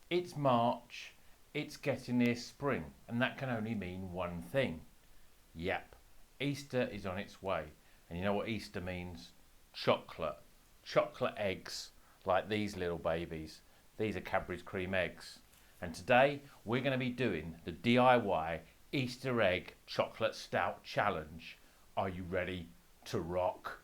It's March, it's getting near spring, and that can only mean one thing. Yep, Easter is on its way. And you know what Easter means? Chocolate. Chocolate eggs, like these little babies. These are Cadbury's Creme Eggs. And today we're going to be doing the DIY Easter egg chocolate stout challenge. Are you ready to rock?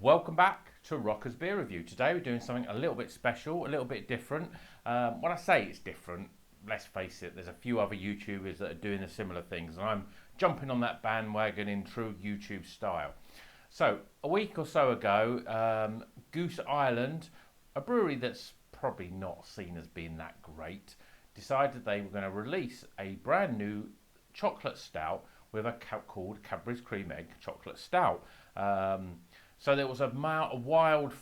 Welcome back to Rocker's Beer Review. Today we're doing something a little bit special, a little bit different. When I say it's different, let's face it, there's a few other YouTubers that are doing the similar things, and I'm jumping on that bandwagon in true YouTube style. So, a week or so ago, Goose Island, a brewery that's probably not seen as being that great, decided they were going to release a brand new chocolate stout with called Cadbury's Creme Egg Chocolate Stout. So there was a wild,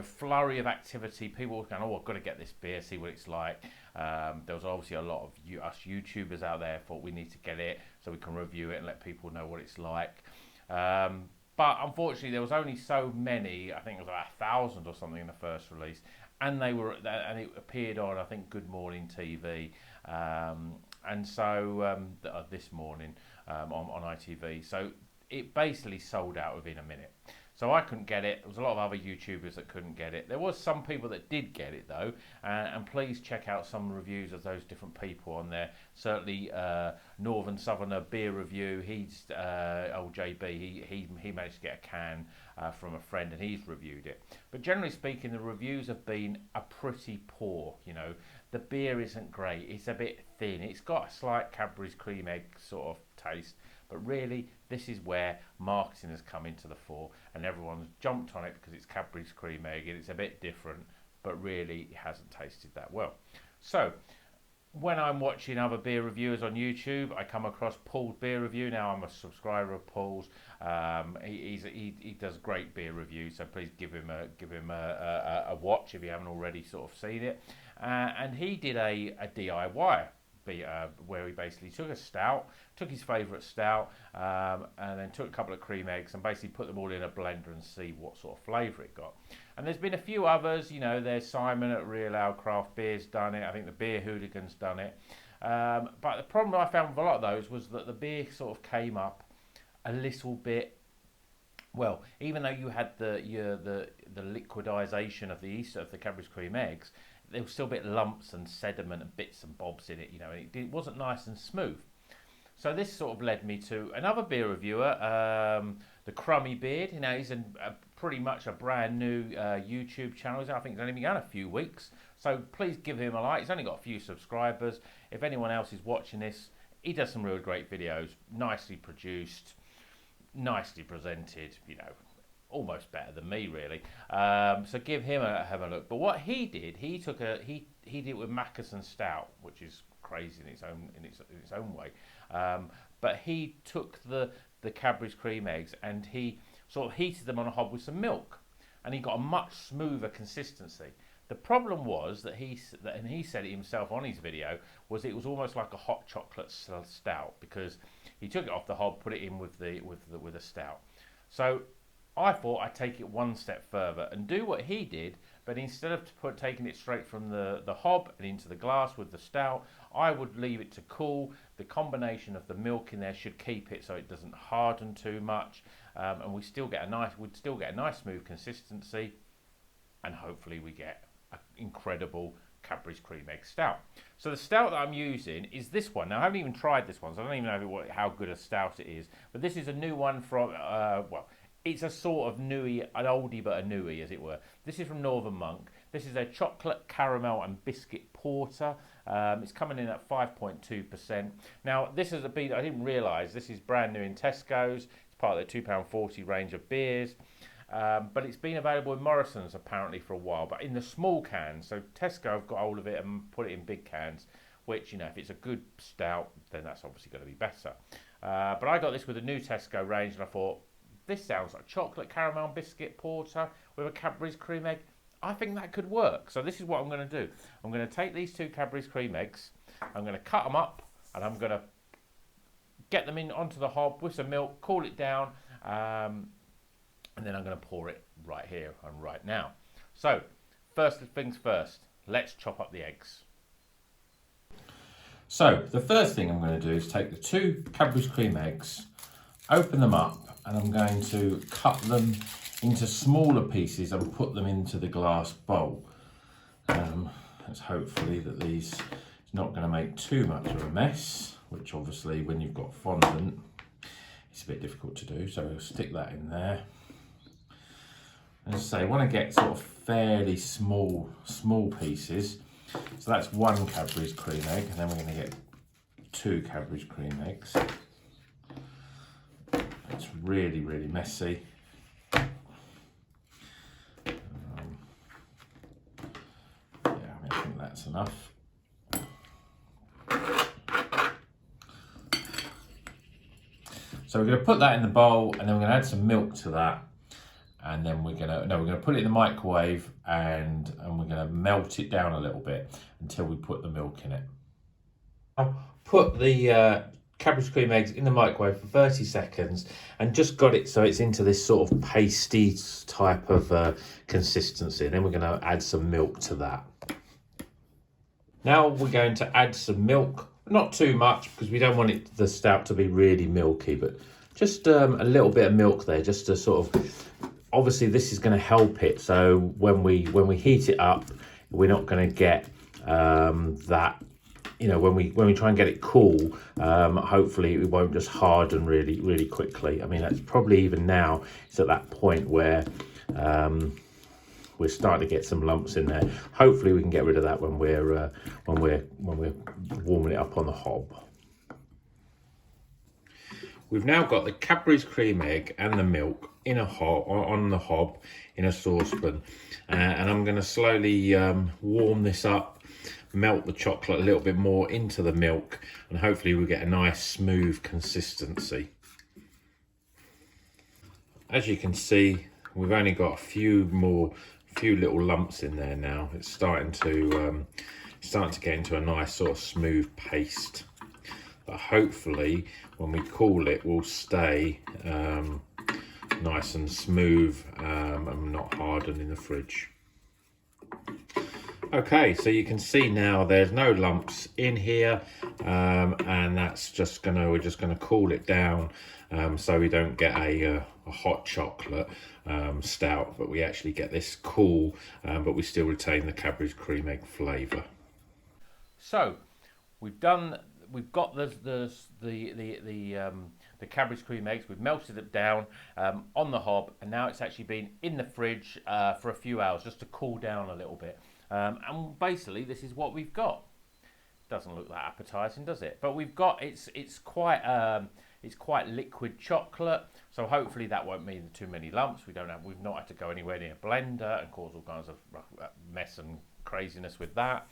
flurry of activity. People were going, "Oh, I've got to get this beer, see what it's like." There was obviously a lot of us YouTubers out there thought we need to get it so we can review it and let people know what it's like. But unfortunately, there was only so many. I think it was about 1,000 or something in the first release, and it appeared on, I think, Good Morning TV, and so this morning on ITV. So it basically sold out within a minute. So I couldn't get it. There was a lot of other YouTubers that couldn't get it. There was some people that did get it though, and please check out some reviews of those different people on there. Certainly, Northern Southerner Beer Review. He's old JB. He managed to get a can from a friend, and he's reviewed it. But generally speaking, the reviews have been pretty poor. You know, the beer isn't great. It's a bit thin. It's got a slight Cadbury's Creme Egg sort of taste. But really, this is where marketing has come into the fore, and everyone's jumped on it because it's Cadbury's Creme Egg and it's a bit different, but really it hasn't tasted that well. So, when I'm watching other beer reviewers on YouTube, I come across Paul's Beer Review. Now I'm a subscriber of Paul's. He does great beer reviews, so please give him a watch if you haven't already sort of seen it. And he did a DIY. Where he basically took his favourite stout, and then took a couple of cream eggs and basically put them all in a blender and see what sort of flavour it got. And there's been a few others, there's Simon at Real Ale Craft Beer's done it, I think the Beer Hooligan's done it. But the problem I found with a lot of those was that the beer sort of came up a little bit, well, even though you had the liquidization of the Cadbury's Creme Eggs, there was still a bit of lumps and sediment and bits and bobs in it, and it wasn't nice and smooth. So this sort of led me to another beer reviewer, the Crummy Beard. He's pretty much a brand new YouTube channel. I think he's only been going a few weeks, so please give him a like. He's only got a few subscribers. If anyone else is watching this, he does some real great videos, nicely produced, nicely presented, almost better than me really. So give him have a look. But what he did, he did it with Mackerson Stout, which is crazy in its own way. But he took the Cadbury's Creme Eggs and he sort of heated them on a hob with some milk, and he got a much smoother consistency. The problem was that and he said it himself on his video, was it was almost like a hot chocolate stout, because he took it off the hob, put it in with the stout. So I thought I'd take it one step further and do what he did, but instead of taking it straight from the hob and into the glass with the stout, I would leave it to cool. The combination of the milk in there should keep it so it doesn't harden too much, and we'd still get a nice smooth consistency, and hopefully we get an incredible Cadbury's Creme Egg Stout. So the stout that I'm using is this one. Now I haven't even tried this one, so I don't even know how good a stout it is, but this is a new one from, it's a sort of newie, an oldie but a newie, as it were. This is from Northern Monk. This is their chocolate, caramel and biscuit porter. It's coming in at 5.2%. Now, this is I didn't realise, this is brand new in Tesco's. It's part of their £2.40 range of beers. But it's been available in Morrison's apparently for a while, but in the small cans. So Tesco have got hold of it and put it in big cans, which, if it's a good stout, then that's obviously going to be better. But I got this with the new Tesco range, and I thought, this sounds like chocolate, caramel, biscuit porter with a Cadbury's Creme Egg. I think that could work. So this is what I'm going to do. I'm going to take these two Cadbury's Creme Eggs, I'm going to cut them up, and I'm going to get them in onto the hob with some milk, cool it down, and then I'm going to pour it right here and right now. So first things first, let's chop up the eggs. So the first thing I'm going to do is take the 2 Cadbury Creme Eggs, open them up, and I'm going to cut them into smaller pieces and put them into the glass bowl. Let's hopefully that these is not going to make too much of a mess, which obviously when you've got fondant it's a bit difficult to do, so we'll stick that in there. As I say, I want to get sort of fairly small pieces. So that's 1 Cadbury's Creme Egg, and then we're going to get 2 Cadbury's Creme Eggs. It's really, really messy. Yeah, I think that's enough. So we're going to put that in the bowl, and then we're going to add some milk to that. And then we're gonna put it in the microwave, and we're gonna melt it down a little bit until we put the milk in it. I'll put the Cadbury Creme Eggs in the microwave for 30 seconds and just got it so it's into this sort of pasty type of consistency. And then we're gonna add some milk to that. Now we're going to add some milk, not too much because we don't want the stout to be really milky, but just a little bit of milk there, just to sort of. Obviously, this is going to help it. So when we heat it up, we're not going to get that. You know, when we try and get it cool, hopefully it won't just harden really quickly. I mean, that's probably even now. It's at that point where we're starting to get some lumps in there. Hopefully, we can get rid of that when we're warming it up on the hob. We've now got the Cadbury's Creme Egg and the milk in a hob, on the hob in a saucepan, and I'm going to slowly warm this up, melt the chocolate a little bit more into the milk, and hopefully we'll get a nice smooth consistency. As you can see, we've only got a few little lumps in there now. It's starting to get into a nice sort of smooth paste. But hopefully when we cool it will stay nice and smooth and not harden in the fridge. Okay, so you can see now there's no lumps in here, and that's just we're just gonna cool it down so we don't get a hot chocolate stout, but we actually get this cool, but we still retain the Cadbury's Creme Egg flavour. So we've got the Cadbury's Creme Eggs. We've melted it down on the hob, and now it's actually been in the fridge for a few hours just to cool down a little bit. And basically, this is what we've got. Doesn't look that appetizing, does it? But we've got it's quite liquid chocolate, so hopefully that won't mean too many lumps. We've not had to go anywhere near a blender and cause all kinds of mess and craziness with that.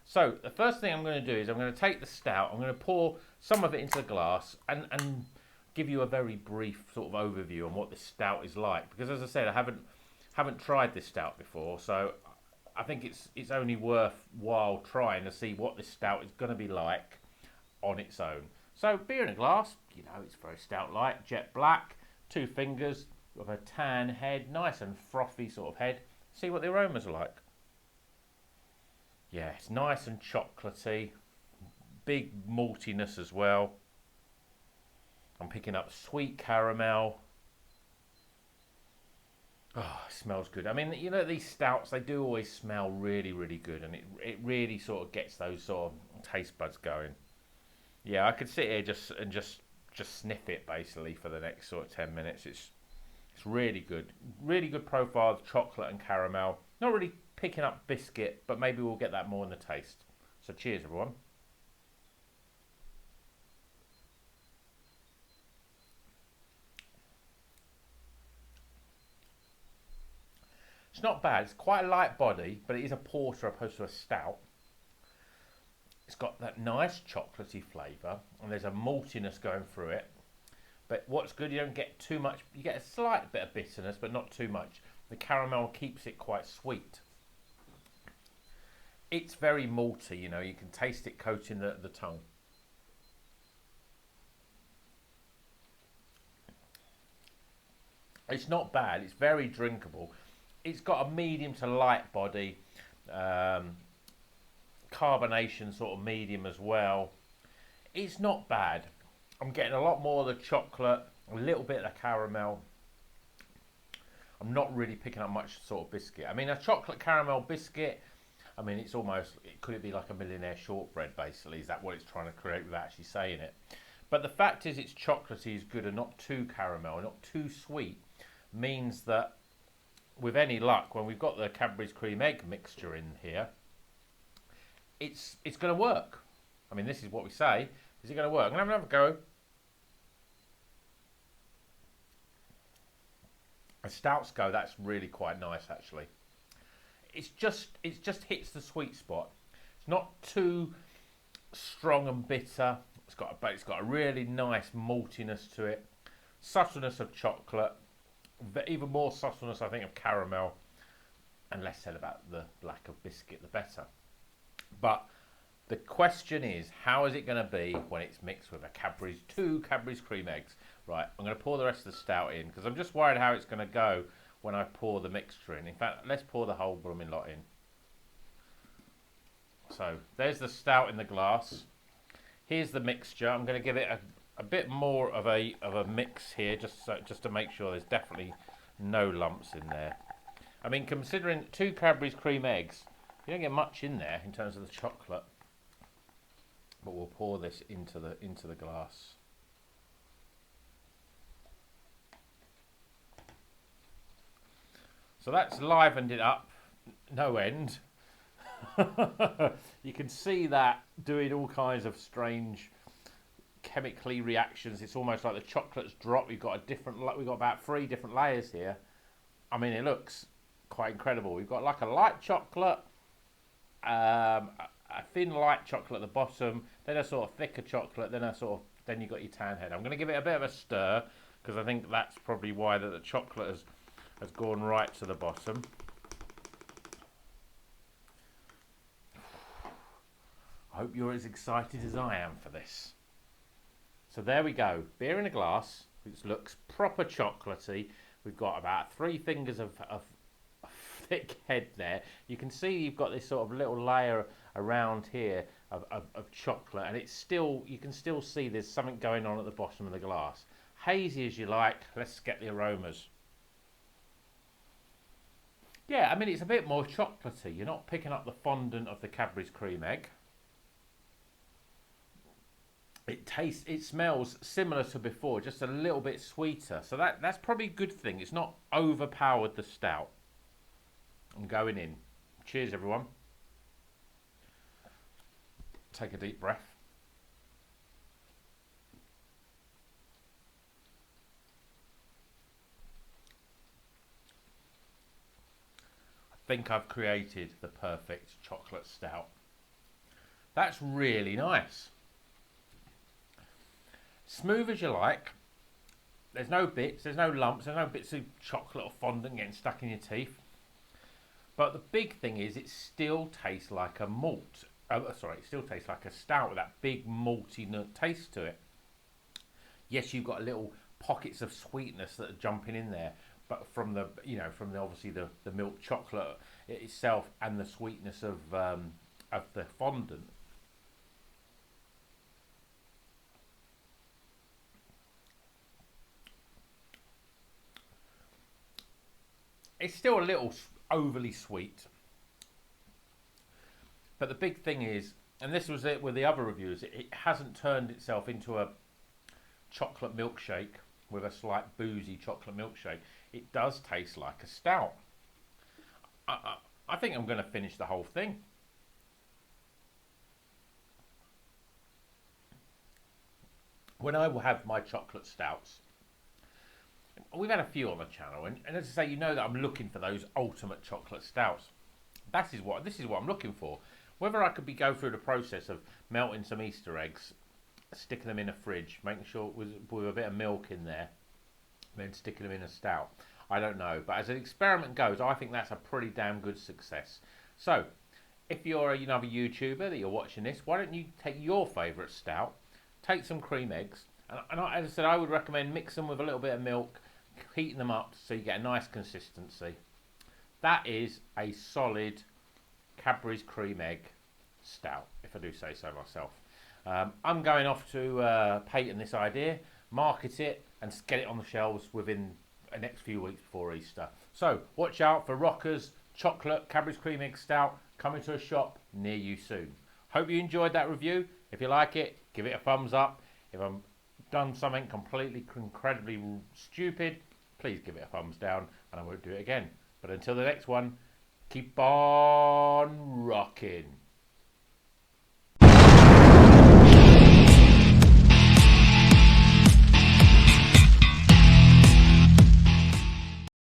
So the first thing I'm going to do is I'm going to take the stout, I'm going to pour some of it into the glass and give you a very brief sort of overview on what this stout is like, because as I said, I haven't tried this stout before, so I think it's only worthwhile trying to see what this stout is going to be like on its own. So beer in a glass, you know, it's very stout-like, jet black, 2 fingers with a tan head, nice and frothy sort of head. See what the aromas are like. Yeah, it's nice and chocolatey, big maltiness as well. I'm picking up sweet caramel. Oh, it smells good. I mean, you know, these stouts, they do always smell really, really good, and it really sort of gets those sort of taste buds going. Yeah, I could sit here just sniff it basically for the next sort of 10 minutes. It's really good. Really good profile of chocolate and caramel. Not really picking up biscuit, but maybe we'll get that more in the taste. So cheers, everyone. It's not bad. It's quite a light body, but it is a porter opposed to a stout. It's got that nice chocolatey flavour, and there's a maltiness going through it. But what's good, you don't get too much. You get a slight bit of bitterness, but not too much. The caramel keeps it quite sweet. It's very malty, you know. You can taste it coating the tongue. It's not bad. It's very drinkable. It's got a medium to light body, carbonation sort of medium as well. It's not bad. I'm getting a lot more of the chocolate, a little bit of the caramel. I'm not really picking up much sort of biscuit. I mean, a chocolate caramel biscuit, I mean, it's almost, could it be like a millionaire shortbread basically? Is that what it's trying to create without actually saying it? But the fact is it's chocolatey is good and not too caramel, not too sweet, means that with any luck, when we've got the Cadbury's Creme Egg mixture in here, it's going to work. I mean, this is what we say. Is it going to work? I'm going to have another go. A Stout's go, that's really quite nice actually. It just hits the sweet spot. It's not too strong and bitter. It's got a really nice maltiness to it. Subtleness of chocolate. Even more subtleness, I think, of caramel. And less said about the lack of biscuit, the better. But the question is, how is it going to be when it's mixed with two Cadbury's Creme Eggs? Right, I'm going to pour the rest of the Stout in, because I'm just worried how it's going to go when I pour the mixture in. In fact, let's pour the whole blooming lot in. So, there's the Stout in the glass. Here's the mixture. I'm going to give it a bit more of a mix here, just to make sure there's definitely no lumps in there. I mean, considering two Cadbury's Creme Eggs, you don't get much in there in terms of the chocolate. But we'll pour this into the glass. So that's livened it up, no end. You can see that doing all kinds of strange chemically reactions. It's almost like the chocolate's dropped. We've got about 3 different layers here. I mean, it looks quite incredible. We've got like a light chocolate, a thin light chocolate at the bottom, then a sort of thicker chocolate, then you've got your tan head. I'm going to give it a bit of a stir, because I think that's probably why the chocolate has gone right to the bottom. I hope you're as excited as I am for this. So there we go, beer in a glass, which looks proper chocolatey. We've got about 3 fingers of thick head there. You can see you've got this sort of little layer around here of chocolate, and you can still see there's something going on at the bottom of the glass. Hazy as you like. Let's get the aromas. Yeah, I mean, it's a bit more chocolatey. You're not picking up the fondant of the Cadbury's Creme Egg. It smells similar to before, just a little bit sweeter. So that's probably a good thing. It's not overpowered the Stout. I'm going in. Cheers, everyone. Take a deep breath. I think I've created the perfect chocolate Stout. That's really nice. Smooth as you like. There's no bits, there's no lumps, there's no bits of chocolate or fondant getting stuck in your teeth. But the big thing is, it still tastes like a malt. It still tastes like a Stout with that big malty taste to it. Yes, you've got little pockets of sweetness that are jumping in there, but from obviously the milk chocolate itself and the sweetness of the fondant. It's still a little overly sweet. But the big thing is, and this was it with the other reviews, it hasn't turned itself into a chocolate milkshake with a slight boozy chocolate milkshake. It does taste like a Stout. I think I'm going to finish the whole thing. When I will have my chocolate Stouts, we've had a few on the channel, and as I say, you know that I'm looking for those ultimate chocolate Stouts. This is what I'm looking for. Whether I could go through the process of melting some Easter eggs, sticking them in a fridge, making sure it was with a bit of milk in there, then sticking them in a Stout, I don't know. But as an experiment goes, I think that's a pretty damn good success. So, if you're another YouTuber that you're watching this, why don't you take your favourite Stout, take some cream eggs, and as I said, I would recommend mix them with a little bit of milk, heating them up so you get a nice consistency. That is a solid Cadbury's Cream Egg Stout, if I do say so myself. I'm going off to patent this idea, market it, and get it on the shelves within the next few weeks before Easter. So watch out for Rockers Chocolate Cadbury's Cream Egg Stout coming to a shop near you soon. Hope you enjoyed that review. If you like it, give it a thumbs up. If I've done something completely incredibly stupid, please give it a thumbs down and I won't do it again. But until the next one, keep on rocking.